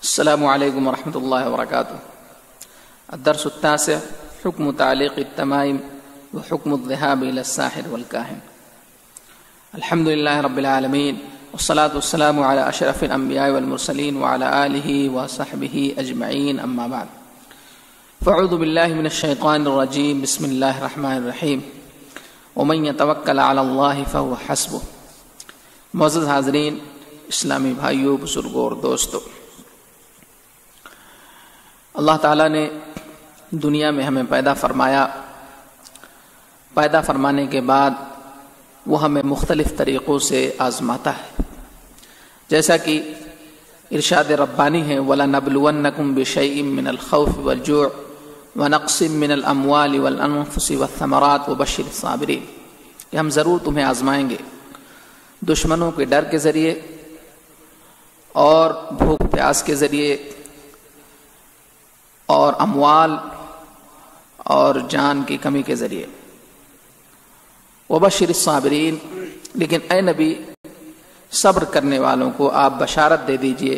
السلام علیکم ورحمۃ اللہ وبرکاتہ۔ الدرس التاسع حکم تعلیق التمائم وحکم الذهاب الى الساحر والکاہن۔ الحمد للہ رب العالمین والصلاة والسلام على اشرف الانبیاء والمرسلین وعلى آلہ وصحبہ اجمعین، اما بعد فاعوذ باللہ من الشیطان الرجیم، بسم اللہ الرحمن الرحیم، ومن یتوکل علی اللہ فهو حسبہ۔ معزز حاضرین، اسلامی بھائیوں، بزرگوں اور دوستوں، اللہ تعالیٰ نے دنیا میں ہمیں پیدا فرمایا۔ پیدا فرمانے کے بعد وہ ہمیں مختلف طریقوں سے آزماتا ہے، جیسا کہ ارشاد ربانی ہے وَلَنَبْلُوَنَّكُمْ بِشَيْءٍ مِّنَ الْخَوْفِ وَالْجُوعِ وَنَقْصٍ مِّنَ الْأَمْوَالِ وَالْأَنفُسِ وَالثَّمَرَاتِ وَبَشِّرِ الصَّابِرِينَ، کہ ہم ضرور تمہیں آزمائیں گے دشمنوں کے ڈر کے ذریعے اور بھوک پیاس کے ذریعے اور اموال اور جان کی کمی کے ذریعے۔ وبشر الصابرین، لیکن اے نبی صبر کرنے والوں کو آپ بشارت دے دیجئے،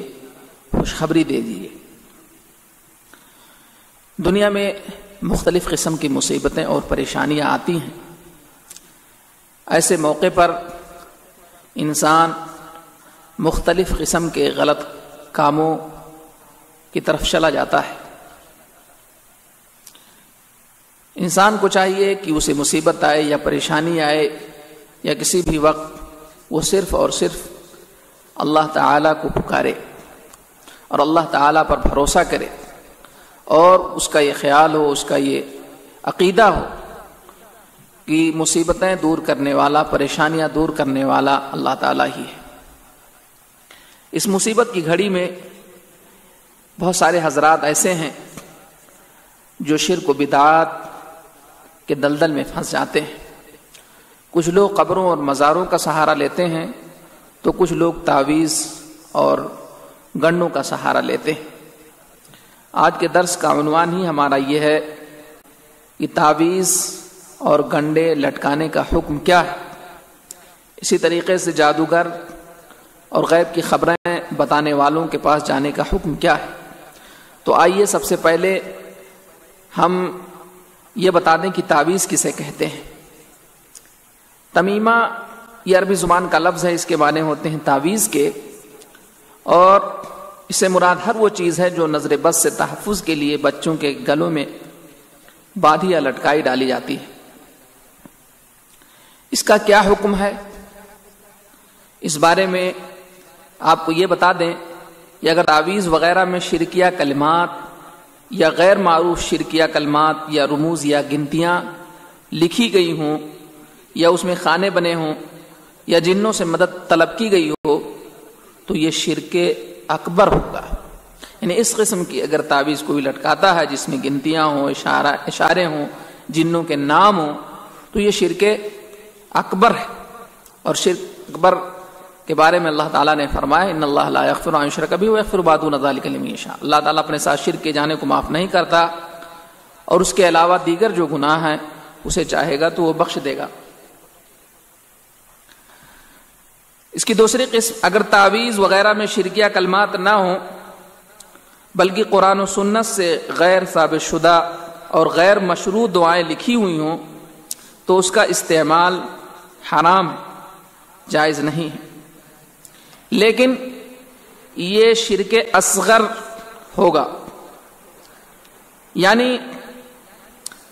خوشخبری دے دیجئے۔ دنیا میں مختلف قسم کی مصیبتیں اور پریشانیاں آتی ہیں، ایسے موقع پر انسان مختلف قسم کے غلط کاموں کی طرف چلا جاتا ہے۔ انسان کو چاہیے کہ اسے مصیبت آئے یا پریشانی آئے یا کسی بھی وقت وہ صرف اور صرف اللہ تعالیٰ کو پکارے اور اللہ تعالیٰ پر بھروسہ کرے، اور اس کا یہ خیال ہو، اس کا یہ عقیدہ ہو کہ مصیبتیں دور کرنے والا، پریشانیاں دور کرنے والا اللہ تعالیٰ ہی ہے۔ اس مصیبت کی گھڑی میں بہت سارے حضرات ایسے ہیں جو شرک و بدعات کے دلدل میں پھنس جاتے ہیں۔ کچھ لوگ قبروں اور مزاروں کا سہارا لیتے ہیں تو کچھ لوگ تعویذ اور گنڈوں کا سہارا لیتے ہیں۔ آج کے درس کا عنوان ہی ہمارا یہ ہے کہ تعویذ اور گنڈے لٹکانے کا حکم کیا ہے، اسی طریقے سے جادوگر اور غیب کی خبریں بتانے والوں کے پاس جانے کا حکم کیا ہے۔ تو آئیے سب سے پہلے ہم یہ بتا دیں کہ تعویذ کسے کہتے ہیں۔ تمیمہ یہ عربی زبان کا لفظ ہے، اس کے معنی ہوتے ہیں تعویذ کے، اور اس سے مراد ہر وہ چیز ہے جو نظر بد سے تحفظ کے لیے بچوں کے گلوں میں باندھی یا لٹکائی ڈالی جاتی ہے۔ اس کا کیا حکم ہے، اس بارے میں آپ کو یہ بتا دیں کہ اگر تعویذ وغیرہ میں شرکیہ کلمات یا غیر معروف شرکیہ کلمات یا رموز یا گنتیاں لکھی گئی ہوں یا اس میں خانے بنے ہوں یا جنوں سے مدد طلب کی گئی ہو تو یہ شرک اکبر ہوگا۔ یعنی اس قسم کی اگر تعویذ کوئی لٹکاتا ہے جس میں گنتیاں ہوں، اشارے ہوں، جنوں کے نام ہوں، تو یہ شرک اکبر ہے۔ اور شرک اکبر کے بارے میں اللہ تعالیٰ نے فرمایا ان اللہ لا یغفر ان یشرک بہ ویغفر ما دون ذلک لمن یشاء، اللہ تعالیٰ اپنے ساتھ شرک کے جانے کو معاف نہیں کرتا، اور اس کے علاوہ دیگر جو گناہ ہیں اسے چاہے گا تو وہ بخش دے گا۔ اس کی دوسری قسم، اگر تعویذ وغیرہ میں شرکیہ کلمات نہ ہوں بلکہ قرآن و سنت سے غیر ثابت شدہ اور غیر مشروع دعائیں لکھی ہوئی ہوں تو اس کا استعمال حرام ہے، جائز نہیں ہے۔ لیکن یہ شرک اصغر ہوگا، یعنی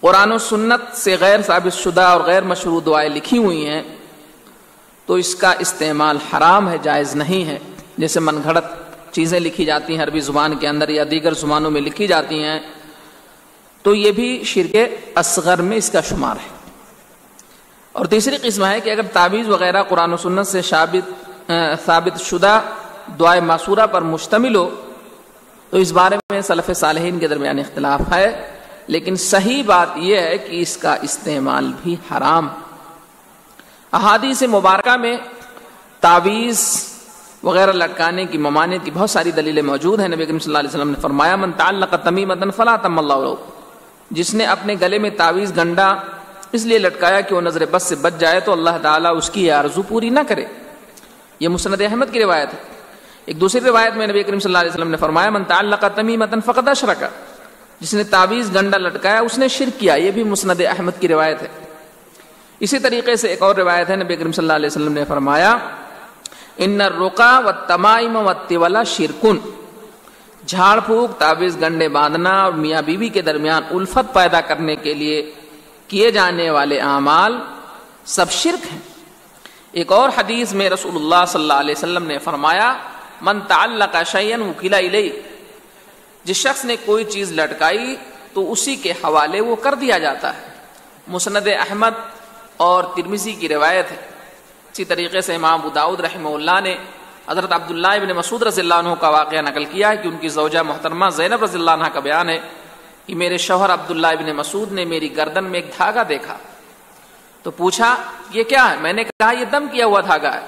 قرآن و سنت سے غیر ثابت شدہ اور غیر مشروع دعائیں لکھی ہوئی ہیں تو اس کا استعمال حرام ہے، جائز نہیں ہے۔ جیسے من گھڑت چیزیں لکھی جاتی ہیں عربی زبان کے اندر یا دیگر زبانوں میں لکھی جاتی ہیں تو یہ بھی شرک اصغر میں اس کا شمار ہے۔ اور تیسری قسم ہے کہ اگر تعویذ وغیرہ قرآن و سنت سے ثابت شدہ دعائے معصورہ پر مشتمل ہو تو اس بارے میں سلف صالحین کے درمیان اختلاف ہے، لیکن صحیح بات یہ ہے کہ اس کا استعمال بھی حرام۔ احادیث مبارکہ میں تعویذ وغیرہ لٹکانے کی ممانعت کی بہت ساری دلیلیں موجود ہیں۔ نبی کریم صلی اللہ علیہ وسلم نے فرمایا من تعلق تمیمۃ فلا تم اللہ له، جس نے اپنے گلے میں تعویذ گنڈا اس لیے لٹکایا کہ وہ نظر بد سے بچ جائے تو اللہ تعالیٰ اس کی آرزو پوری نہ کرے۔ یہ مسند احمد کی روایت ہے۔ ایک دوسری روایت میں نبی کریم صلی اللہ علیہ وسلم نے فرمایا من تعلق تمیمۃ فقد اشرک، جس نے تعویذ گنڈا لٹکایا اس نے شرک کیا. یہ بھی مسند احمد کی روایت ہے. اسی طریقے سے ایک اور روایت ہے، نبی کریم صلی اللہ علیہ وسلم نے فرمایا ان الرقا والتمائم والتولا شرکن، جھاڑ پھونک، تعویذ گنڈے باندھنا اور میاں بیوی کے درمیان الفت پیدا کرنے کے لیے کیے جانے والے اعمال سب شرک ہیں. ایک اور حدیث میں رسول اللہ صلی اللہ علیہ وسلم نے فرمایا من تعلق شیئا وکل الیہ، جس شخص نے کوئی چیز لٹکائی تو اسی کے حوالے وہ کر دیا جاتا ہے. مسند احمد اور ترمذی کی روایت ہے. اسی طریقے سے امام ابو داؤد رحمہ اللہ نے حضرت عبداللہ ابن مسعود رضی اللہ عنہ کا واقعہ نقل کیا ہے کہ ان کی زوجہ محترمہ زینب رضی اللہ عنہ کا بیان ہے کہ میرے شوہر عبداللہ ابن مسعود نے میری گردن میں ایک دھاگا دیکھا تو پوچھا یہ کیا ہے؟ میں نے کہا یہ دم کیا ہوا دھاگا ہے.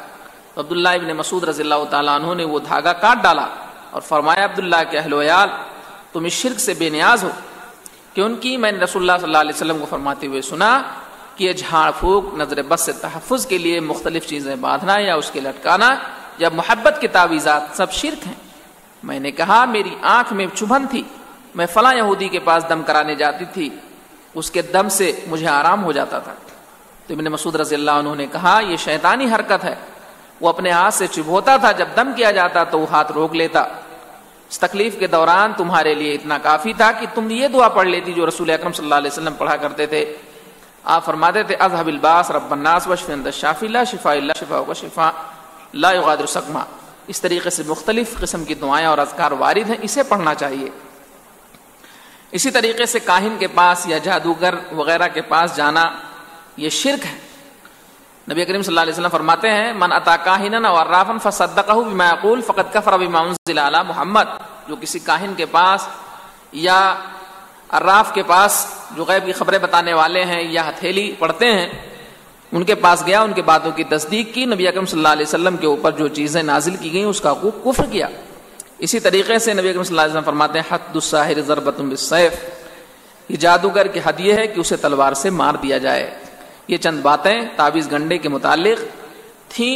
تو عبداللہ ابن مسعود رضی اللہ تعالیٰ عنہ نے وہ دھاگا کاٹ ڈالا اور فرمایا عبداللہ کے اہل و عیال تم اس شرک سے بے نیاز ہو. کیونکہ میں نے رسول اللہ صلی اللہ علیہ وسلم کو فرماتے ہوئے سنا کہ یہ جھاڑ پھونک، نظر بد سے تحفظ کے لیے مختلف چیزیں باندھنا یا اس کے لٹکانا یا محبت کے تعویذات سب شرک ہیں. میں نے کہا میری آنکھ میں چبھن تھی، میں فلاں یہودی کے پاس دم کرانے جاتی تھی، اس کے دم سے مجھے آرام ہو جاتا تھا. تو ابن مسعود رضی اللہ عنہ نے کہا یہ شیطانی حرکت ہے. وہ اپنے ہاتھ سے چبھوتا تھا، جب دم کیا جاتا تو وہ ہاتھ روک لیتا. اس تکلیف کے دوران تمہارے لیے اتنا کافی تھا کہ تم یہ دعا پڑھ لیتی جو رسول اکرم صلی اللہ علیہ وسلم پڑھا کرتے تھے. آپ فرماتے تھے اذهب الباس رب الناس واشف انت الشافی لا شفاء الا شفاءک شفاء لا یغادر سقما. اس طریقے سے مختلف قسم کی دعائیں اور اذکار وارد ہیں، اسے پڑھنا چاہیے. اسی طریقے سے کاہن کے پاس یا جادوگر وغیرہ کے پاس جانا یہ شرک ہے. نبی کریم صلی اللہ علیہ وسلم فرماتے ہیں من اتی کاہنا او عرافا فصدقه بما یقول فقد کفر بما انزل علی محمد. جو کسی کاہن کے پاس یا عراف کے پاس جو غیب کی خبریں بتانے والے ہیں یا ہتھیلی پڑھتے ہیں ان کے پاس گیا، ان کے باتوں کی تصدیق کی، نبی اکرم صلی اللہ علیہ وسلم کے اوپر جو چیزیں نازل کی گئیں اس کا کفر کیا. اسی طریقے سے نبی اکرم صلی اللہ علیہ وسلم فرماتے ہیں حد الساحر ضربۃ بالسیف، یہ جادوگر کی حد یہ ہے کہ اسے تلوار سے مار دیا جائے. یہ چند باتیں تعویذ گنڈے کے متعلق تھیں.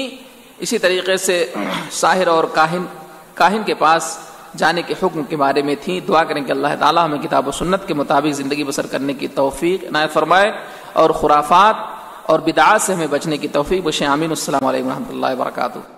اسی طریقے سے ساحر اور کاہن کے پاس جانے کے حکم کے بارے میں تھیں. دعا کریں کہ اللہ تعالیٰ ہمیں کتاب و سنت کے مطابق زندگی بسر کرنے کی توفیق عنایت فرمائے اور خرافات اور بدعات سے ہمیں بچنے کی توفیق بخشے. آمین. السلام علیکم و رحمۃ اللہ وبرکاتہ.